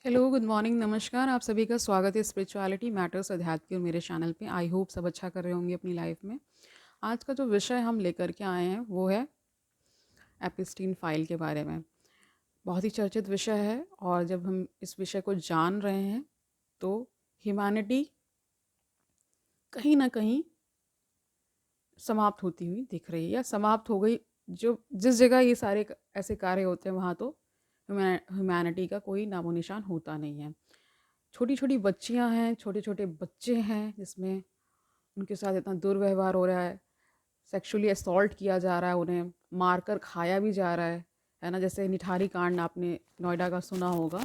Hello, good morning, नमस्कार। आप सभी का स्वागत है स्पिरिचुअलिटी मैटर्स अध्यात्म के मेरे चैनल पे। आई होप सब अच्छा कर रहे होंगे अपनी लाइफ में। आज का जो विषय हम लेकर के आए हैं वो है एपिस्टीन फाइल के बारे में। बहुत ही चर्चित विषय है और जब हम इस विषय को जान रहे हैं तो ह्यूमैनिटी कहीं ना कहीं समाप्त होती हुई दिख रही है या समाप्त हो गई। जो जिस जगह ये सारे ऐसे कार्य होते हैं वहाँ तो ह्यूमैनिटी का कोई नामो निशान होता नहीं है। छोटी छोटी बच्चियां हैं, छोटे छोटे बच्चे हैं जिसमें उनके साथ इतना दुर्व्यवहार हो रहा है, सेक्सुअली असॉल्ट किया जा रहा है, उन्हें मारकर खाया भी जा रहा है ना। जैसे निठारी कांड आपने नोएडा का सुना होगा,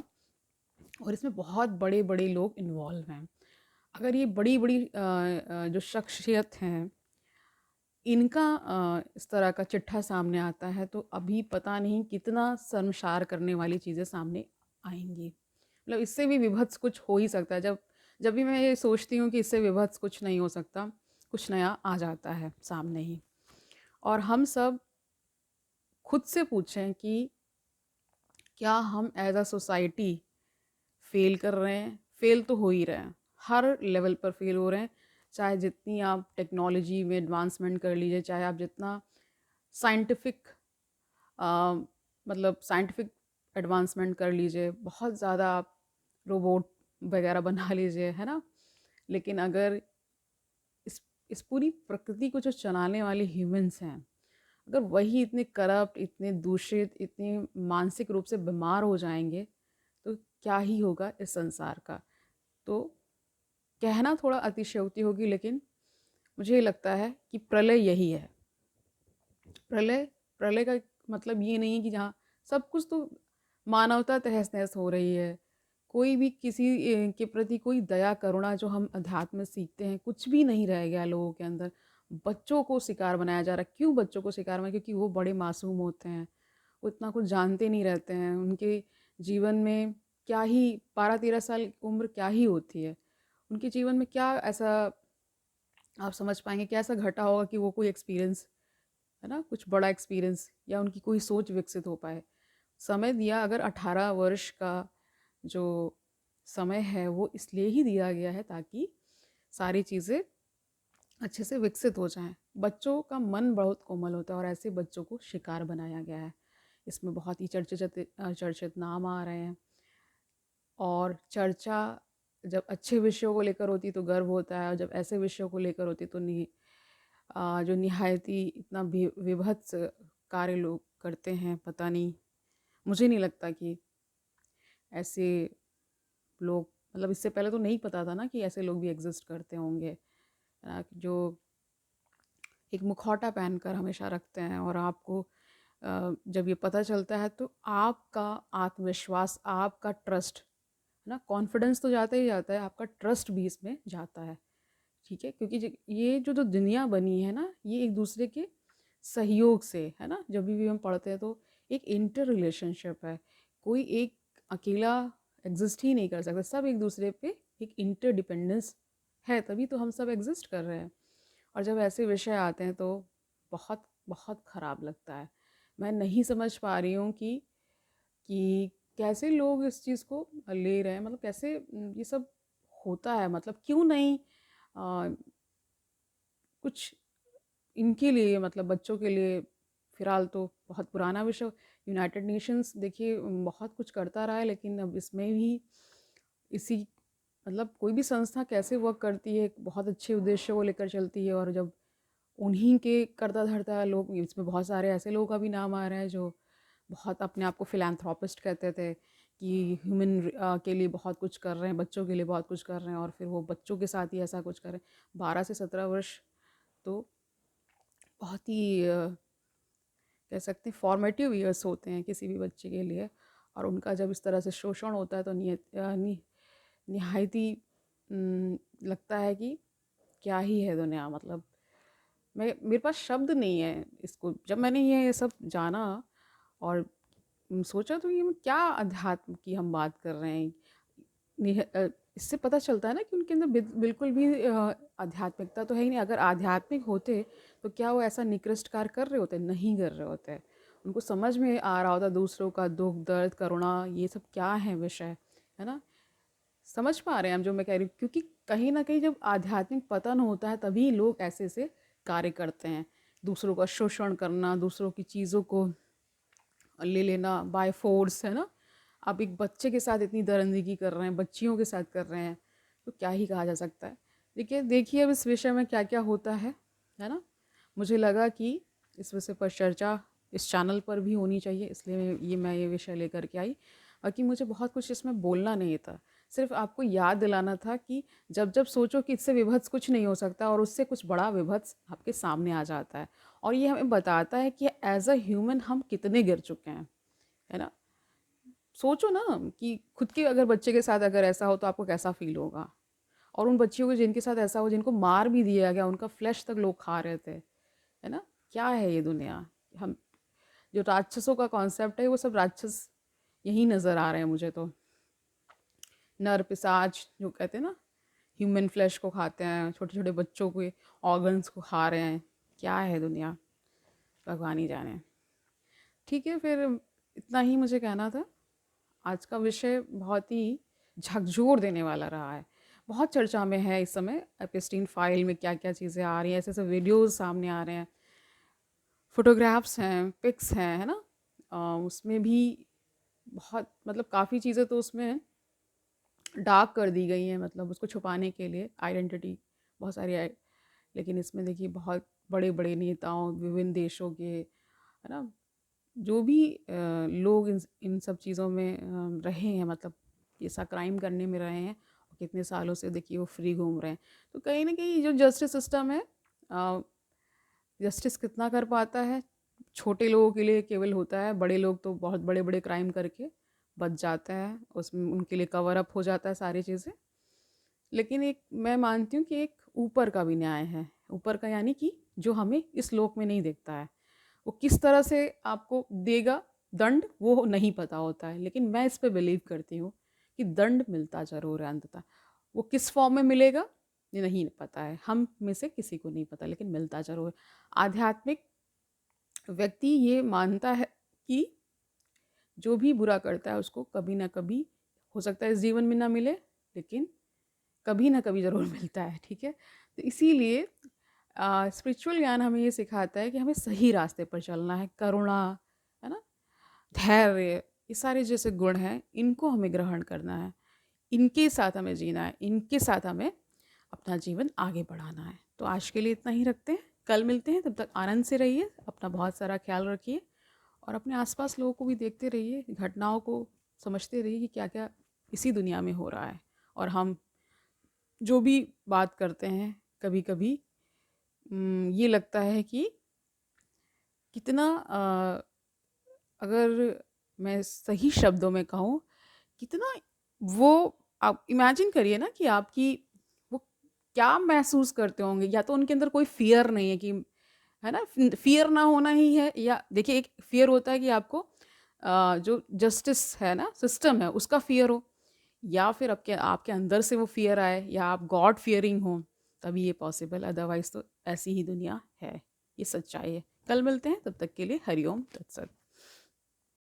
और इसमें बहुत बड़े बड़े लोग इन्वॉल्व हैं। अगर ये बड़ी बड़ी जो शख्सियत हैं इनका इस तरह का चिट्ठा सामने आता है तो अभी पता नहीं कितना शर्मसार करने वाली चीज़ें सामने आएंगी। मतलब इससे भी विभत्स कुछ हो ही सकता है। जब जब भी मैं ये सोचती हूँ कि इससे विभत्स कुछ नहीं हो सकता, कुछ नया आ जाता है सामने ही। और हम सब खुद से पूछें कि क्या हम एज अ सोसाइटी फेल कर रहे हैं? फेल तो हो ही रहे हैं, हर लेवल पर फेल हो रहे हैं। चाहे जितनी आप टेक्नोलॉजी में एडवांसमेंट कर लीजिए, चाहे आप जितना साइंटिफिक मतलब साइंटिफिक एडवांसमेंट कर लीजिए, बहुत ज़्यादा आप रोबोट वगैरह बना लीजिए, है ना। लेकिन अगर इस इस पूरी प्रकृति को जो चलाने वाले ह्यूमंस हैं, अगर वही इतने करप्ट, इतने दूषित, इतने मानसिक रूप से बीमार हो जाएंगे तो क्या ही होगा इस संसार का। तो कहना थोड़ा अतिशयोक्ति होगी, लेकिन मुझे लगता है कि प्रलय यही है। प्रलय प्रलय का मतलब ये नहीं है कि जहाँ सब कुछ तो मानवता तहस नहस हो रही है, कोई भी किसी के प्रति कोई दया करुणा जो हम अध्यात्म में सीखते हैं कुछ भी नहीं रह गया लोगों के अंदर। बच्चों को शिकार बनाया जा रहा है। क्यों बच्चों को शिकार बनाया? क्योंकि वो बड़े मासूम होते हैं, वो इतना कुछ जानते नहीं रहते हैं। उनके जीवन में क्या ही 12-13 साल उम्र क्या ही होती है, उनके जीवन में क्या ऐसा आप समझ पाएंगे, क्या ऐसा घटा होगा कि वो कोई एक्सपीरियंस, है ना, कुछ बड़ा एक्सपीरियंस या उनकी कोई सोच विकसित हो पाए। समय दिया अगर 18 वर्ष का जो समय है वो इसलिए ही दिया गया है ताकि सारी चीज़ें अच्छे से विकसित हो जाएं। बच्चों का मन बहुत कोमल होता है और ऐसे बच्चों को शिकार बनाया गया है। इसमें बहुत ही चर्चित चर्चित नाम आ रहे हैं। और चर्चा जब अच्छे विषयों को लेकर होती तो गर्व होता है, और जब ऐसे विषयों को लेकर होती तो जो निहायती इतना विभत्स कार्य लोग करते हैं, पता नहीं। मुझे नहीं लगता कि ऐसे लोग, मतलब इससे पहले तो नहीं पता था ना कि ऐसे लोग भी एग्जिस्ट करते होंगे, जो एक मुखौटा पहनकर हमेशा रखते हैं। और आपको जब ये पता चलता है तो आपका आत्मविश्वास, आपका ट्रस्ट, है ना, कॉन्फिडेंस तो जाता ही जाता है, आपका ट्रस्ट भी इसमें जाता है। ठीक है, क्योंकि ये जो जो दुनिया बनी है ना, ये एक दूसरे के सहयोग से, है ना। जब भी हम पढ़ते हैं तो एक इंटर रिलेशनशिप है। कोई एक अकेला एग्जिस्ट ही नहीं कर सकता, सब एक दूसरे पे एक इंटर डिपेंडेंस है, तभी तो हम सब एग्जिस्ट कर रहे हैं। और जब ऐसे विषय आते हैं तो बहुत बहुत ख़राब लगता है। मैं नहीं समझ पा रही हूँ कि कैसे लोग इस चीज़ को ले रहे हैं, मतलब कैसे ये सब होता है। मतलब क्यों नहीं कुछ इनके लिए, मतलब बच्चों के लिए। फ़िलहाल तो बहुत पुराना विषय, यूनाइटेड नेशंस देखिए बहुत कुछ करता रहा है, लेकिन अब इसमें भी इसी, मतलब कोई भी संस्था कैसे वर्क करती है, बहुत अच्छे उद्देश्य को लेकर चलती है, और जब उन्हीं के करता धरता लोग, इसमें बहुत सारे ऐसे लोगों का भी नाम आ रहा है जो बहुत अपने आप को फिलैंथ्रोपिस्ट कहते थे कि ह्यूमन के लिए बहुत कुछ कर रहे हैं, बच्चों के लिए बहुत कुछ कर रहे हैं, और फिर वो बच्चों के साथ ही ऐसा कुछ कर रहे हैं। 12 से 17 वर्ष तो बहुत ही कह सकते हैं फॉर्मेटिव ईयर्स होते हैं किसी भी बच्चे के लिए। और उनका जब इस तरह से शोषण होता है तो निहायती लगता है कि क्या ही है दुनिया। मतलब मैं, मेरे पास शब्द नहीं है इसको। जब मैंने ये सब जाना और सोचा तो ये क्या अध्यात्म की हम बात कर रहे हैं। इससे पता चलता है ना कि उनके अंदर बिल्कुल भी आध्यात्मिकता तो है ही नहीं। अगर आध्यात्मिक होते तो क्या वो ऐसा निकृष्ट कार्य कर रहे होते? नहीं कर रहे होते। उनको समझ में आ रहा होता दूसरों का दुख दर्द करुणा ये सब क्या है विषय, है ना? समझ पा रहे हैं हम जो मैं कह रही हूँ? क्योंकि कहीं न कहीं जब आध्यात्मिक पतन होता है तभी लोग ऐसे-ऐसे कार्य करते हैं। दूसरों का शोषण करना, दूसरों की चीज़ों को ले लेना बाय फ़ोर्स, है ना? आप एक बच्चे के साथ इतनी दरिंदगी कर रहे हैं, बच्चियों के साथ कर रहे हैं, तो क्या ही कहा जा सकता है। देखिए अब इस विषय में क्या-क्या होता है ना? मुझे लगा कि इस विषय पर चर्चा इस चैनल पर भी होनी चाहिए, इसलिए मैं ये विषय लेकर के आई। कि मुझे बहुत कुछ इसमें बोलना नहीं था, सिर्फ़ आपको याद दिलाना था कि जब-जब सोचो कि इससे विभत्स कुछ नहीं हो सकता और उससे कुछ बड़ा विभत्स आपके सामने आ जाता है। और ये हमें बताता है कि एज़ अ ह्यूमन हम कितने गिर चुके हैं, है ना? सोचो ना कि खुद के अगर बच्चे के साथ अगर ऐसा हो तो आपको कैसा फ़ील होगा? और उन बच्चियों को जिनके साथ ऐसा हो, जिनको मार भी दिया गया, उनका फ्लेश तक लोग खा रहे थे, है ना? क्या है ये दुनिया? हम जो राक्षसों का कॉन्सेप्ट है वो सब राक्षस यहीं नज़र आ रहे हैं मुझे तो। नर पिशाच जो कहते हैं ना, ह्यूमन फ्लेश को खाते हैं, छोटे-छोटे बच्चों के ऑर्गन्स को खा रहे हैं। क्या है दुनिया? भगवान ही जाने। ठीक है, फिर इतना ही मुझे कहना था। आज का विषय बहुत ही झकझोर देने वाला रहा है। बहुत चर्चा में है इस समय एपिस्टीन फाइल में क्या-क्या चीज़ें आ रही हैं, ऐसे-ऐसे वीडियोज़ सामने आ रहे हैं, फ़ोटोग्राफ्स हैं, पिक्स हैं, है ना? उसमें भी बहुत मतलब काफ़ी चीज़ें तो उसमें डार्क कर दी गई हैं, मतलब उसको छुपाने के लिए आइडेंटिटी बहुत सारी है। लेकिन इसमें देखिए बहुत बड़े-बड़े नेताओं, विभिन्न देशों के, है ना? जो भी लोग इन सब चीज़ों में रहे हैं, मतलब ऐसा क्राइम करने में रहे हैं और कितने सालों से देखिए वो फ्री घूम रहे हैं। तो कहीं न कहीं जो जस्टिस सिस्टम है, जस्टिस कितना कर पाता है, छोटे लोगों के लिए केवल होता है, बड़े लोग तो बहुत बड़े-बड़े क्राइम करके बच जाते हैं, उसमें उनके लिए कवर अप हो जाता है सारी चीज़ें। लेकिन एक मैं मानती हूँ कि एक ऊपर का भी न्याय है, ऊपर का यानी कि जो हमें इस लोक में नहीं दिखता है। वो किस तरह से आपको देगा दंड वो नहीं पता होता है, लेकिन मैं इस पे बिलीव करती हूँ कि दंड मिलता ज़रूर है अंततः। वो किस फॉर्म में मिलेगा ये नहीं पता है, हम में से किसी को नहीं पता, लेकिन मिलता ज़रूर है। आध्यात्मिक व्यक्ति ये मानता है कि जो भी बुरा करता है उसको कभी ना कभी, हो सकता है इस जीवन में ना मिले, लेकिन कभी ना कभी ज़रूर मिलता है, ठीक है? तो इसीलिए स्पिरिचुअल ज्ञान हमें ये सिखाता है कि हमें सही रास्ते पर चलना है, करुणा, है ना? धैर्य, ये सारे जैसे गुण हैं, इनको हमें ग्रहण करना है, इनके साथ हमें जीना है, इनके साथ हमें अपना जीवन आगे बढ़ाना है। तो आज के लिए इतना ही रखते हैं, कल मिलते हैं, तब तक आनंद से रहिए, अपना बहुत सारा ख्याल रखिए और अपने आसपास लोगों को भी देखते रहिए, घटनाओं को समझते रहिए कि क्या-क्या इसी दुनिया में हो रहा है। और हम जो भी बात करते हैं, कभी-कभी ये लगता है कि कितना अगर मैं सही शब्दों में कहूँ, कितना वो, आप इमेजिन करिए ना कि आपकी वो क्या महसूस करते होंगे, या तो उनके अंदर कोई फ़ियर नहीं है कि, है ना? फ़ियर ना होना ही है, या देखिए एक फ़ियर होता है कि आपको जो जस्टिस है ना, सिस्टम है, उसका फ़ियर हो, या फिर आपके आपके अंदर से वो फ़ियर आए, या आप गॉड फ़ियरिंग हो, तभी ये पॉसिबल, अदरवाइज़ तो ऐसी ही दुनिया है। ये सच्चाई है। कल मिलते हैं, तब तक के लिए हरि ओम तत्सत।